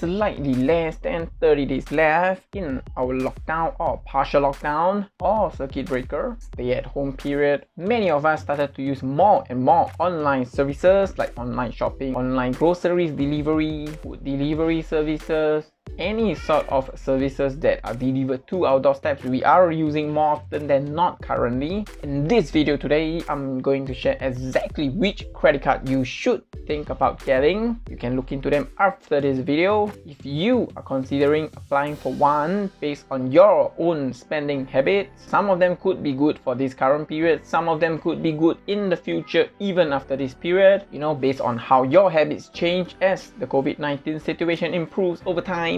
slightly less than 30 days left in our lockdown or partial lockdown or circuit breaker stay-at-home period, many of us started to use more and more online services like online shopping, online groceries delivery, food delivery services, any sort of services that are delivered to our doorsteps. We are using more often than not currently. In this video today, I'm going to share exactly which credit card you should think about getting. You can look into them after this video. If you are considering applying for one based on your own spending habits, some of them could be good for this current period, some of them could be good in the future even after this period, based on how your habits change as the COVID-19 situation improves over time.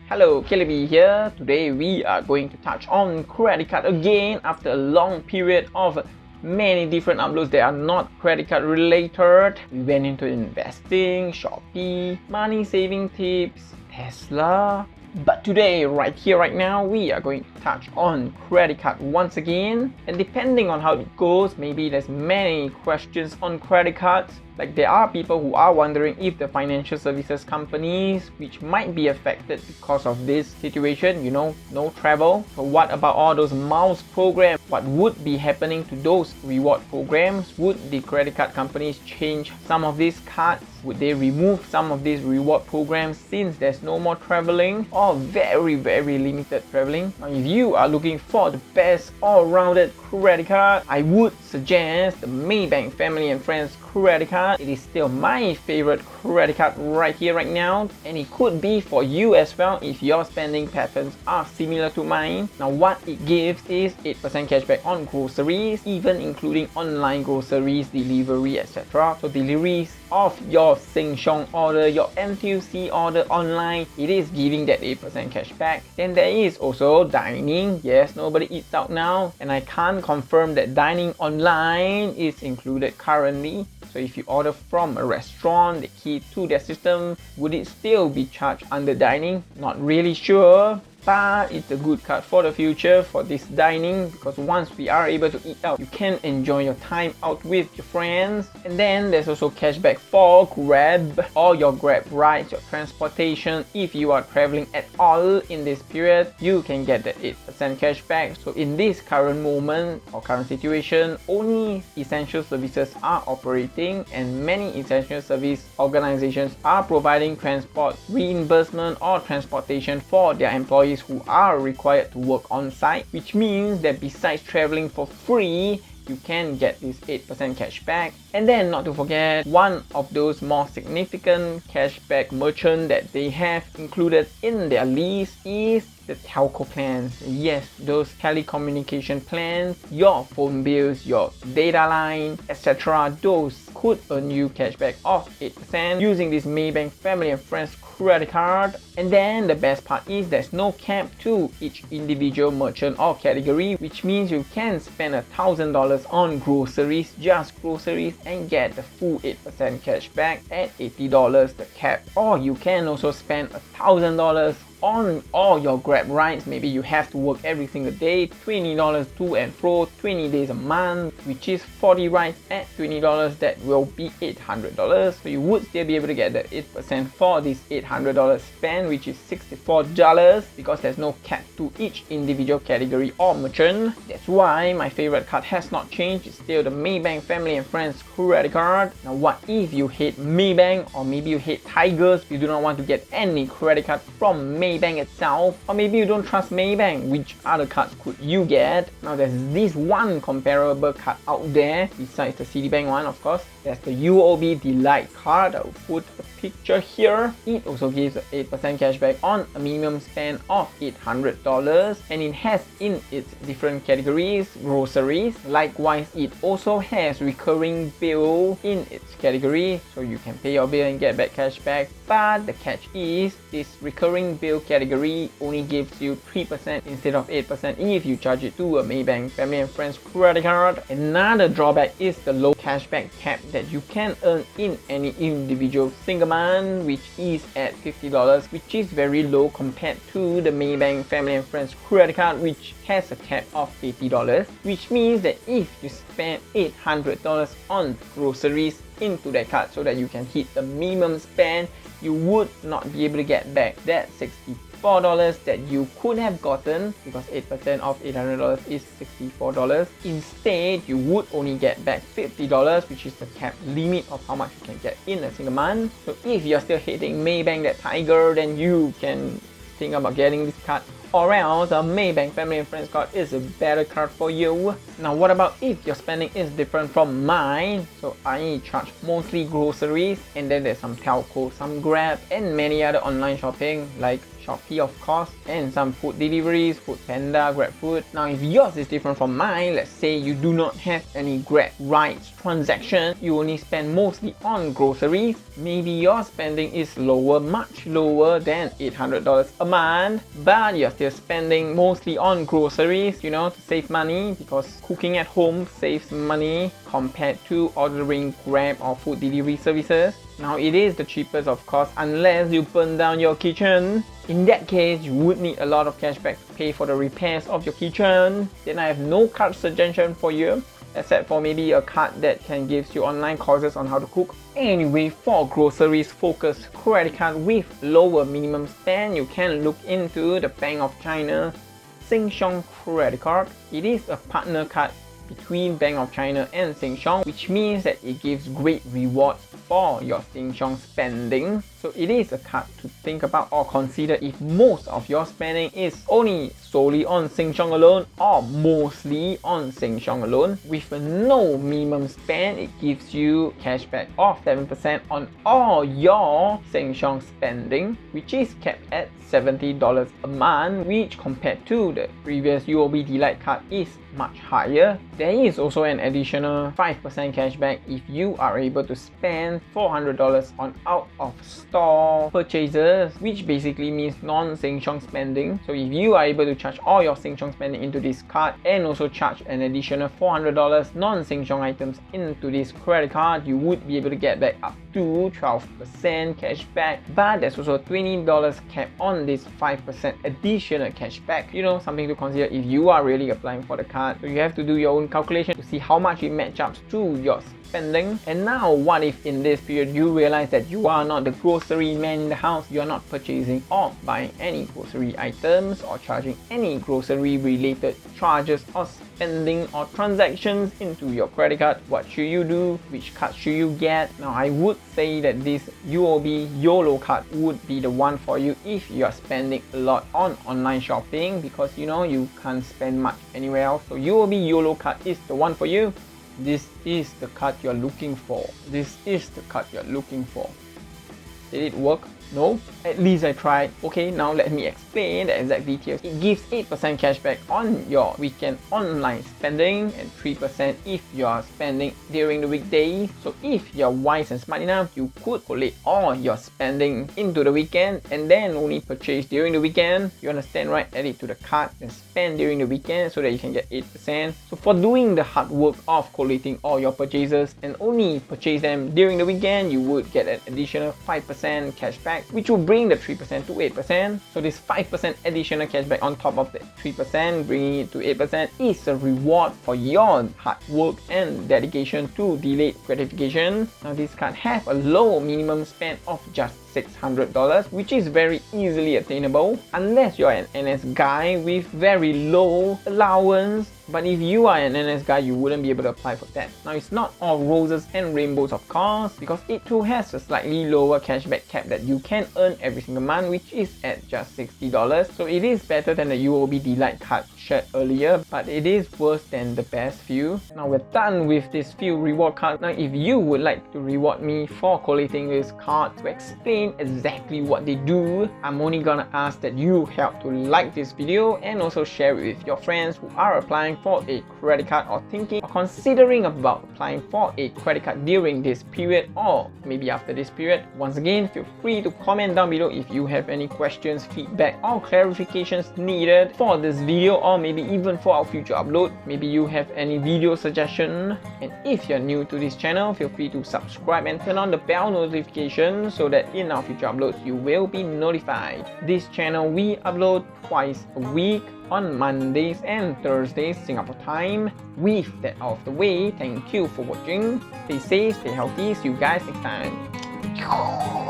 Hello, Calebby here. Today we are going to touch on credit card again after a long period of many different uploads that are not credit card related. We went into investing, Shopee, money saving tips, Tesla. But today, right here, right now, we are going to touch on credit card once again. And depending on how it goes, maybe there's many questions on credit cards. Like there are people who are wondering if the financial services companies which might be affected because of this situation, no travel. So what about all those miles programs? What would be happening to those reward programs? Would the credit card companies change some of these cards? Would they remove some of these reward programs since there's no more traveling or very limited traveling? Now, if you are looking for the best all-rounded credit card, I would suggest the Maybank Family and Friends credit card. It is still my favorite credit card right here, right now, and it could be for you as well if your spending patterns are similar to mine. Now, what it gives is 8% cashback on groceries, even including online groceries, delivery, etc. So deliveries of your Sheng Siong order, your NTUC order online, it is giving that 8% cashback. Then there is also dining. Yes, nobody eats out now, and I can't confirm that dining online is included currently. So if you order from a restaurant, the key to their system, would it still be charged under dining? Not really sure. But it's a good card for the future for this dining, because once we are able to eat out, you can enjoy your time out with your friends. And then there's also cashback for Grab, all your Grab rides, your transportation. If you are traveling at all in this period, you can get the 8% cashback. So in this current moment or current situation, only essential services are operating, and many essential service organizations are providing transport reimbursement or transportation for their employees who are required to work on site, which means that besides traveling for free, you can get this 8% cashback. And then not to forget, one of those more significant cashback merchant that they have included in their list is the telco plans. Yes, those telecommunication plans, your phone bills, your data line, etc. Those could earn you cashback of 8% using this Maybank Family and Friends credit card. And then the best part is there's no cap to each individual merchant or category, which means you can spend $1,000 on groceries, just groceries, and get the full 8% cashback at $80 the cap. Or you can also spend $1,000 on all your Grab rides. Maybe you have to work every single day, $20 to and fro, 20 days a month, which is 40 rides at $20. That will be $800. So you would still be able to get the 8% for this $800 spend, which is $64, because there's no cap to each individual category or merchant. That's why my favorite card has not changed. It's still the Maybank Family and Friends credit card. Now, what if you hate Maybank, or maybe you hate Tigers, you do not want to get any credit card from Maybank itself, or maybe you don't trust Maybank? Which other cards could you get? Now, there's this one comparable card out there besides the Citibank one, of course. There's the UOB Delight Card. I'll put a picture here. It also gives 8% cashback on a minimum spend of $800, and it has in its different categories groceries. Likewise, it also has recurring bill in its category, so you can pay your bill and get back cashback. But the catch is this recurring bill category only gives you 3% instead of 8% if you charge it to a Maybank Family and Friends credit card. Another drawback is the low cashback cap that you can earn in any individual single month, which is at $50, which is very low compared to the Maybank Family and Friends credit card, which has a cap of $80, which means that if you spend $800 on groceries into that card so that you can hit the minimum spend, you would not be able to get back that $64 that you could have gotten, because 8% of $800 is $64. Instead, you would only get back $50, which is the cap limit of how much you can get in a single month. So if you're still hating Maybank, that tiger, then you can think about getting this card, or else the Maybank Family and Friends card is a better card for you. Now what about if your spending is different from mine? So I charge mostly groceries, and then there's some telco, some Grab, and many other online shopping like Shopee of course, and some food deliveries, Food Panda, Grab Food. Now if yours is different from mine, let's say you do not have any Grab rides transaction, you only spend mostly on groceries, maybe your spending is lower, much lower than $800 a month, but you're still spending mostly on groceries, you know, to save money, because cooking at home saves money compared to ordering Grab or food delivery services. Now it is the cheapest of course, unless you burn down your kitchen. In that case, you would need a lot of cashback to pay for the repairs of your kitchen. Then I have no card suggestion for you, except for maybe a card that can give you online courses on how to cook. Anyway, for groceries focused credit card with lower minimum spend, you can look into the Bank of China Sheng Siong credit card. It is a partner card between Bank of China and Sheng Siong, which means that it gives great rewards for your Sheng Siong spending. So it is a card to think about or consider if most of your spending is only solely on Sheng Siong alone or mostly on Sheng Siong alone. With no minimum spend, it gives you cashback of 7% on all your Sheng Siong spending, which is capped at $70 a month, which compared to the previous UOB Delight card is much higher. There is also an additional 5% cashback if you are able to spend $400 on out of store purchases, which basically means non-Sheng Siong spending. So if you are able to charge all your Sheng Siong spending into this card and also charge an additional $400 non-Sheng Siong items into this credit card, you would be able to get back up to 12% cashback. But there's also a $20 cap on this 5% additional cashback. You know, something to consider if you are really applying for the card. So you have to do your own calculation to see how much it matches up to your spending. And now what if in this period you realize that you are not the grocery man in the house, you are not purchasing or buying any grocery items or charging any grocery related charges or spending or transactions into your credit card? What should you do? Which card should you get? Now I would say that this UOB YOLO card would be the one for you if you are spending a lot on online shopping, because you know you can't spend much anywhere else. So UOB YOLO card is the one for you. This is the card you're looking for. This is the card you're looking for. Did it work? No? At least I tried. Okay, now let me explain the exact details. It gives 8% cashback on your weekend online spending and 3% if you are spending during the weekday. So if you're wise and smart enough, you could collate all your spending into the weekend and then only purchase during the weekend. You understand, right? Add it to the card and spend during the weekend so that you can get 8%. So for doing the hard work of collating all your purchases and only purchase them during the weekend, you would get an additional 5% cashback, which will bring the 3% to 8%. So this 5% additional cashback on top of the 3%, bringing it to 8%, is a reward for your hard work and dedication to delayed gratification. Now this card has a low minimum spend of just $600, which is very easily attainable unless you're an NS guy with very low allowance. But if you are an NS guy, you wouldn't be able to apply for that. Now it's not all roses and rainbows of course, because it too has a slightly lower cashback cap that you can earn every single month, which is at just $60. So it is better than the UOB Delight card shared earlier, but it is worse than the best few. Now we're done with this few reward cards. Now if you would like to reward me for collating this card to explain exactly what they do, I'm only gonna ask that you help to like this video and also share it with your friends who are applying for a credit card or thinking or considering about applying for a credit card during this period or maybe after this period. Once again, feel free to comment down below if you have any questions, feedback or clarifications needed for this video or or maybe even for our future upload. Maybe you have any video suggestion. And if you're new to this channel, feel free to subscribe and turn on the bell notification so that in our future uploads you will be notified. This channel we upload twice a week on Mondays and Thursdays Singapore time. With that out of the way, thank you for watching. Stay safe, stay healthy, see you guys next time.